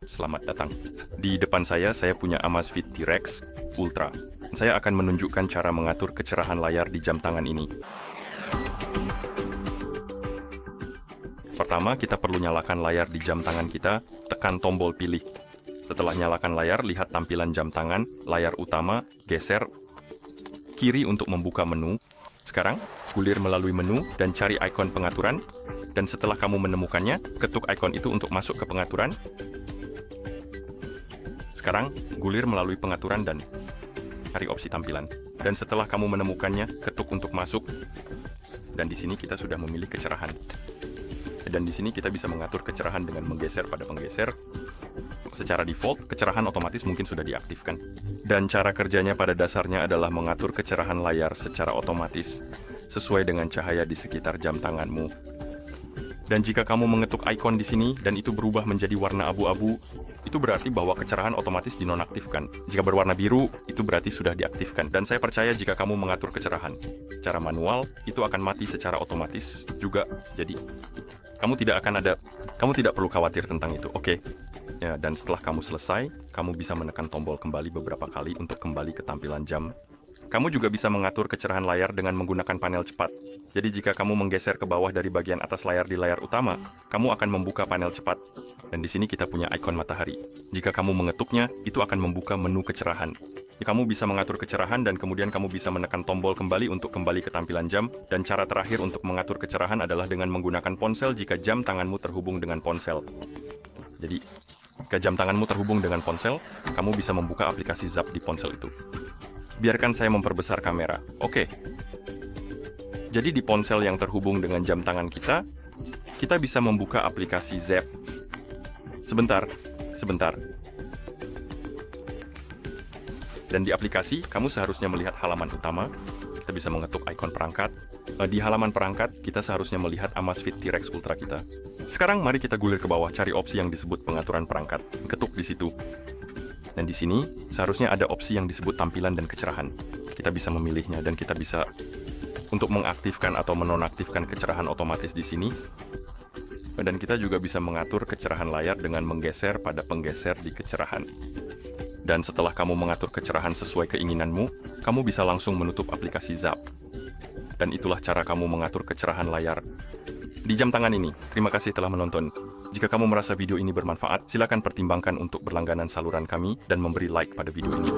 Selamat datang. Di depan saya punya Amazfit T-Rex Ultra. Saya akan menunjukkan cara mengatur kecerahan layar di jam tangan ini. Pertama, kita perlu nyalakan layar di jam tangan kita, tekan tombol pilih. Setelah nyalakan layar, lihat tampilan jam tangan, layar utama, geser kiri untuk membuka menu. Sekarang, gulir melalui menu dan cari ikon pengaturan. Dan setelah kamu menemukannya, ketuk ikon itu untuk masuk ke pengaturan. Sekarang, gulir melalui pengaturan dan cari opsi tampilan. Dan setelah kamu menemukannya, ketuk untuk masuk. Dan di sini kita sudah memilih kecerahan. Dan di sini kita bisa mengatur kecerahan dengan menggeser pada penggeser. Secara default, kecerahan otomatis mungkin sudah diaktifkan. Dan cara kerjanya pada dasarnya adalah mengatur kecerahan layar secara otomatis sesuai dengan cahaya di sekitar jam tanganmu. Dan jika kamu mengetuk ikon di sini dan itu berubah menjadi warna abu-abu, itu berarti bahwa kecerahan otomatis dinonaktifkan. Jika berwarna biru, itu berarti sudah diaktifkan. Dan saya percaya jika kamu mengatur kecerahan secara manual, itu akan mati secara otomatis juga. Jadi, kamu tidak perlu khawatir tentang itu. Oke. Ya, dan setelah kamu selesai, kamu bisa menekan tombol kembali beberapa kali untuk kembali ke tampilan jam. Kamu juga bisa mengatur kecerahan layar dengan menggunakan panel cepat. Jadi jika kamu menggeser ke bawah dari bagian atas layar di layar utama, kamu akan membuka panel cepat. Dan di sini kita punya ikon matahari. Jika kamu mengetuknya, itu akan membuka menu kecerahan. Kamu bisa mengatur kecerahan dan kemudian kamu bisa menekan tombol kembali untuk kembali ke tampilan jam. Dan cara terakhir untuk mengatur kecerahan adalah dengan menggunakan ponsel jika jam tanganmu terhubung dengan ponsel. Jadi, jika jam tanganmu terhubung dengan ponsel, kamu bisa membuka aplikasi Zap di ponsel itu. Biarkan saya memperbesar kamera. Oke. Jadi di ponsel yang terhubung dengan jam tangan kita bisa membuka aplikasi Zap. Sebentar. Dan di aplikasi, kamu seharusnya melihat halaman utama. Kita bisa mengetuk ikon perangkat. Di halaman perangkat, kita seharusnya melihat Amazfit T-Rex Ultra kita. Sekarang mari kita gulir ke bawah, cari opsi yang disebut pengaturan perangkat. Ketuk di situ. Dan di sini, seharusnya ada opsi yang disebut tampilan dan kecerahan. Kita bisa memilihnya dan kita bisa untuk mengaktifkan atau menonaktifkan kecerahan otomatis di sini. Dan kita juga bisa mengatur kecerahan layar dengan menggeser pada penggeser di kecerahan. Dan setelah kamu mengatur kecerahan sesuai keinginanmu, kamu bisa langsung menutup aplikasi Zap. Dan itulah cara kamu mengatur kecerahan layar di jam tangan ini. Terima kasih telah menonton. Jika kamu merasa video ini bermanfaat, silakan pertimbangkan untuk berlangganan saluran kami dan memberi like pada video ini.